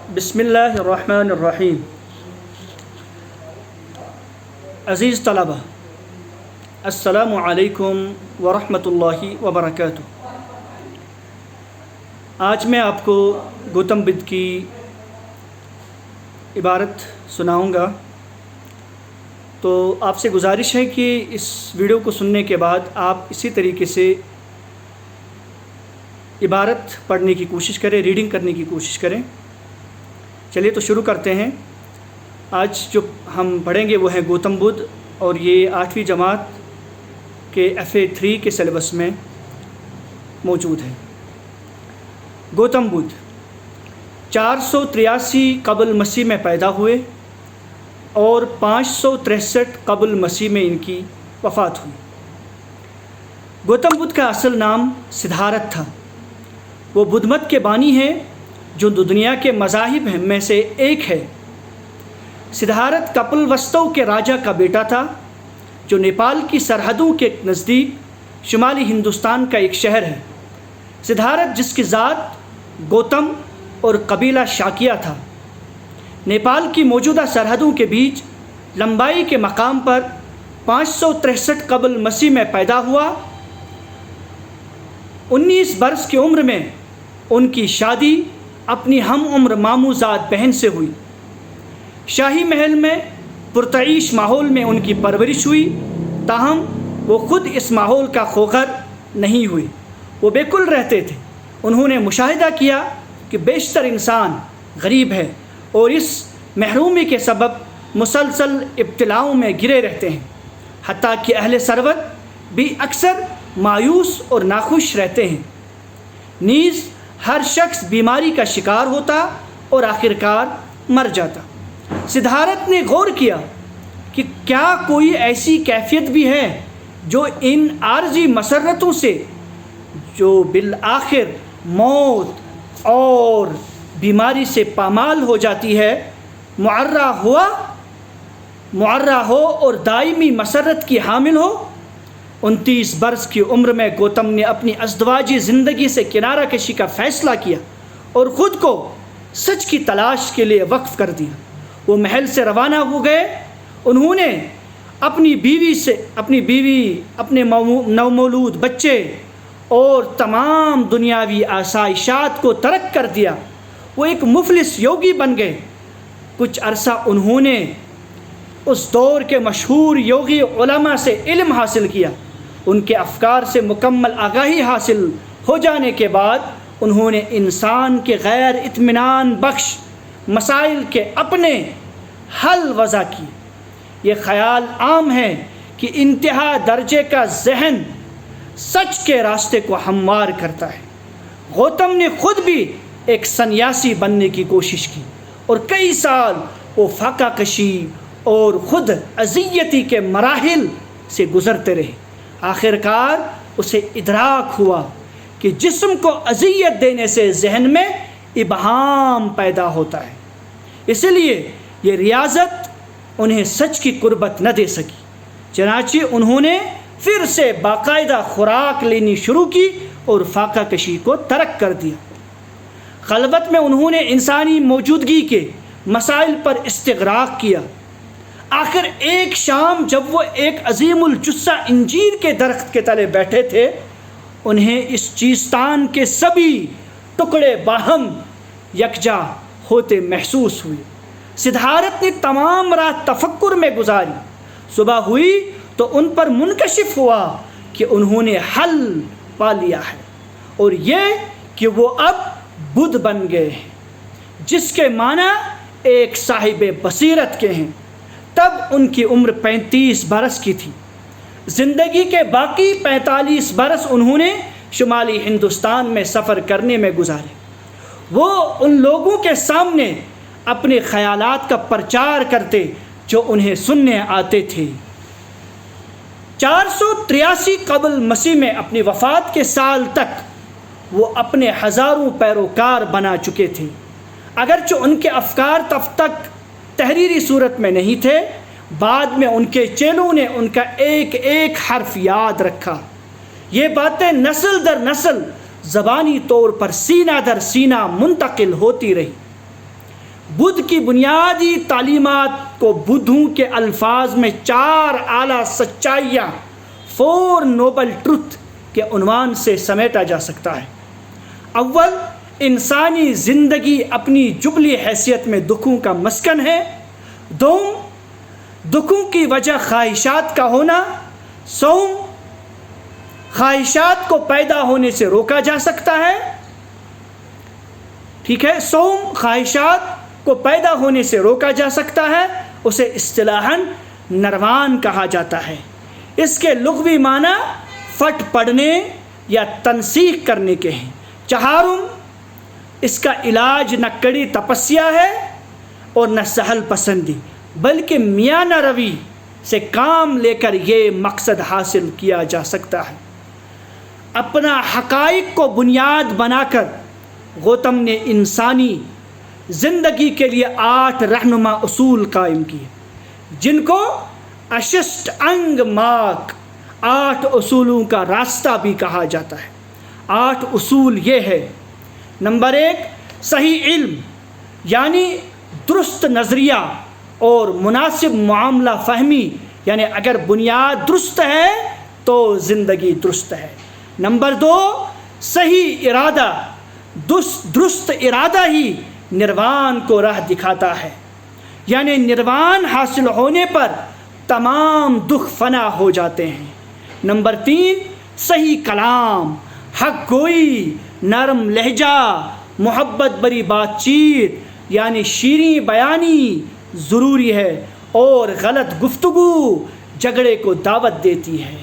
بسم اللہ الرحمن الرحیم۔ عزیز طلبہ، السلام علیکم ورحمۃ اللہ وبرکاتہ۔ آج میں آپ کو گوتم بدھ کی عبارت سناؤں گا، تو آپ سے گزارش ہے کہ اس ویڈیو کو سننے کے بعد آپ اسی طریقے سے عبارت پڑھنے کی کوشش کریں، ریڈنگ کرنے کی کوشش کریں۔ چلیے تو شروع کرتے ہیں۔ آج جو ہم پڑھیں گے وہ ہے گوتم بدھ، اور یہ 8ویں جماعت کے FA 3 کے سلیبس میں موجود ہے۔ گوتم بدھ 483 قبل مسیح میں پیدا ہوئے اور 563 قبل مسیح میں ان کی وفات ہوئی۔ گوتم بدھ کا اصل نام سدھارتھ تھا۔ وہ بدھ مت کے بانی ہیں جو دنیا کے مذاہب میں سے ایک ہے۔ سدھارتھ کپل وستو کے راجا کا بیٹا تھا، جو نیپال کی سرحدوں کے نزدیک شمالی ہندوستان کا ایک شہر ہے۔ سدھارتھ، جس کی ذات گوتم اور قبیلہ شاکیہ تھا، نیپال کی موجودہ سرحدوں کے بیچ لمبائی کے مقام پر 563 قبل مسیح میں پیدا ہوا۔ 19 برس کی عمر میں ان کی شادی اپنی ہم عمر ماموزاد بہن سے ہوئی۔ شاہی محل میں پرتعیش ماحول میں ان کی پرورش ہوئی، تاہم وہ خود اس ماحول کا خوگر نہیں ہوئی۔ وہ بے کل رہتے تھے۔ انہوں نے مشاہدہ کیا کہ بیشتر انسان غریب ہے اور اس محرومی کے سبب مسلسل ابتلاؤں میں گرے رہتے ہیں، حتیٰ کہ اہل ثروت بھی اکثر مایوس اور ناخوش رہتے ہیں۔ نیز ہر شخص بیماری کا شکار ہوتا اور آخرکار مر جاتا۔ سدھارتھ نے غور کیا کہ کیا کوئی ایسی کیفیت بھی ہے جو ان عارضی مسرتوں سے، جو بالآخر موت اور بیماری سے پامال ہو جاتی ہے، معرہ ہو اور دائمی مسرت کی حامل ہو۔ 29 برس کی عمر میں گوتم نے اپنی ازدواجی زندگی سے کنارہ کشی کا فیصلہ کیا اور خود کو سچ کی تلاش کے لیے وقف کر دیا۔ وہ محل سے روانہ ہو گئے۔ انہوں نے اپنی بیوی، اپنے نومولود بچے اور تمام دنیاوی آسائشات کو ترک کر دیا۔ وہ ایک مفلس یوگی بن گئے۔ کچھ عرصہ انہوں نے اس دور کے مشہور یوگی علماء سے علم حاصل کیا۔ ان کے افکار سے مکمل آگاہی حاصل ہو جانے کے بعد انہوں نے انسان کے غیر اطمینان بخش مسائل کے اپنے حل وضع کیے۔ یہ خیال عام ہے کہ انتہا درجے کا ذہن سچ کے راستے کو ہموار کرتا ہے۔ گوتم نے خود بھی ایک سنیاسی بننے کی کوشش کی اور کئی سال وہ فاقہ کشی اور خود اذیتی کے مراحل سے گزرتے رہے۔ آخرکار اسے ادراک ہوا کہ جسم کو اذیت دینے سے ذہن میں ابہام پیدا ہوتا ہے، اس لیے یہ ریاضت انہیں سچ کی قربت نہ دے سکی۔ چنانچہ انہوں نے پھر سے باقاعدہ خوراک لینی شروع کی اور فاقہ کشی کو ترک کر دیا۔ خلوت میں انہوں نے انسانی موجودگی کے مسائل پر استغراق کیا۔ آخر ایک شام جب وہ ایک عظیم الجثہ انجیر کے درخت کے تلے بیٹھے تھے، انہیں اس چیستان کے سبھی ٹکڑے باہم یکجا ہوتے محسوس ہوئے۔ سدھارتھ نے تمام رات تفکر میں گزاری۔ صبح ہوئی تو ان پر منکشف ہوا کہ انہوں نے حل پا لیا ہے، اور یہ کہ وہ اب بدھ بن گئے ہیں، جس کے معنی ایک صاحب بصیرت کے ہیں۔ تب ان کی عمر 35 برس کی تھی۔ زندگی کے باقی 45 برس انہوں نے شمالی ہندوستان میں سفر کرنے میں گزارے۔ وہ ان لوگوں کے سامنے اپنے خیالات کا پرچار کرتے جو انہیں سننے آتے تھے۔ 483 قبل مسیح میں اپنی وفات کے سال تک وہ اپنے ہزاروں پیروکار بنا چکے تھے۔ اگرچہ ان کے افکار تب تک تحریری صورت میں نہیں تھے، بعد میں ان کے چیلوں نے ان کا ایک ایک حرف یاد رکھا۔ یہ باتیں نسل در نسل زبانی طور پر سینہ در سینہ منتقل ہوتی رہی۔ بدھ کی بنیادی تعلیمات کو بدھوں کے الفاظ میں 4 اعلیٰ سچائیاں 4 نوبل ٹروتھ کے عنوان سے سمیٹا جا سکتا ہے۔ اول، انسانی زندگی اپنی جبلی حیثیت میں دکھوں کا مسکن ہے۔ دوم، دکھوں کی وجہ خواہشات کا ہونا۔ سوم، خواہشات کو پیدا ہونے سے روکا جا سکتا ہے۔ ٹھیک ہے، سوم، خواہشات کو پیدا ہونے سے روکا جا سکتا ہے، اسے اصطلاحاً نروان کہا جاتا ہے۔ اس کے لغوی معنی پھٹ پڑنے یا تنسیخ کرنے کے ہیں۔ چہارم، اس کا علاج نہ کڑی تپسیا ہے اور نہ سہل پسندی، بلکہ میانہ روی سے کام لے کر یہ مقصد حاصل کیا جا سکتا ہے۔ اپنا حقائق کو بنیاد بنا کر گوتم نے انسانی زندگی کے لیے 8 رہنما اصول قائم کیے، جن کو اششٹ انگ مارگ 8 اصولوں کا راستہ بھی کہا جاتا ہے۔ 8 اصول یہ ہے: نمبر 1، صحیح علم، یعنی درست نظریہ اور مناسب معاملہ فہمی، یعنی اگر بنیاد درست ہے تو زندگی درست ہے۔ نمبر 2، صحیح ارادہ، درست ارادہ ہی نروان کو راہ دکھاتا ہے، یعنی نروان حاصل ہونے پر تمام دکھ فنا ہو جاتے ہیں۔ نمبر 3، صحیح کلام، حق گوئی، نرم لہجہ، محبت بری بات چیت، یعنی شیریں بیانی ضروری ہے، اور غلط گفتگو جھگڑے کو دعوت دیتی ہے۔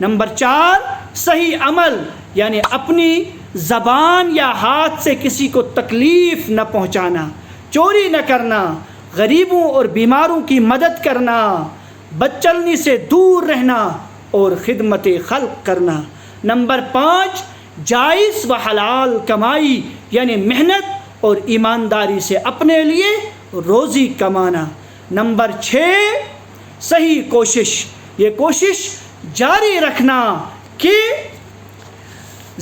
نمبر 4، صحیح عمل، یعنی اپنی زبان یا ہاتھ سے کسی کو تکلیف نہ پہنچانا، چوری نہ کرنا، غریبوں اور بیماروں کی مدد کرنا، بدچلنی سے دور رہنا اور خدمت خلق کرنا۔ نمبر 5، جائز و حلال کمائی، یعنی محنت اور ایمانداری سے اپنے لیے روزی کمانا۔ نمبر 6، صحیح کوشش، یہ کوشش جاری رکھنا کہ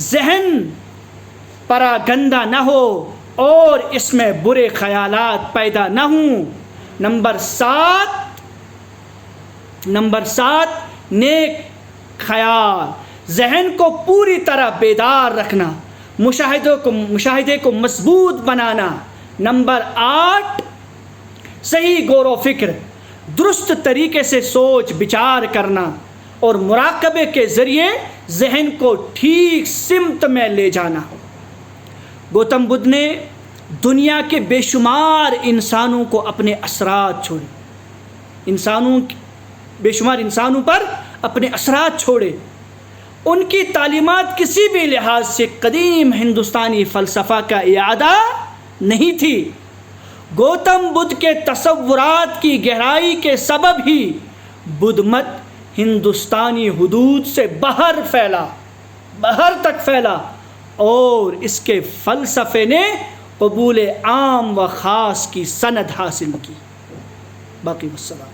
ذہن پراگندہ نہ ہو اور اس میں برے خیالات پیدا نہ ہوں۔ نمبر 7، نیک خیال، ذہن کو پوری طرح بیدار رکھنا، مشاہدے کو مضبوط بنانا۔ نمبر 8، صحیح غور و فکر، درست طریقے سے سوچ بچار کرنا اور مراقبے کے ذریعے ذہن کو ٹھیک سمت میں لے جانا۔ گوتم بدھ نے دنیا کے بے شمار انسانوں کو اپنے اثرات چھوڑے، بے شمار انسانوں پر اپنے اثرات چھوڑے۔ ان کی تعلیمات کسی بھی لحاظ سے قدیم ہندوستانی فلسفہ کا اعادہ نہیں تھی۔ گوتم بدھ کے تصورات کی گہرائی کے سبب ہی بدھ مت ہندوستانی حدود سے باہر تک پھیلا اور اس کے فلسفے نے قبول عام و خاص کی سند حاصل کی۔ باقی والسلام۔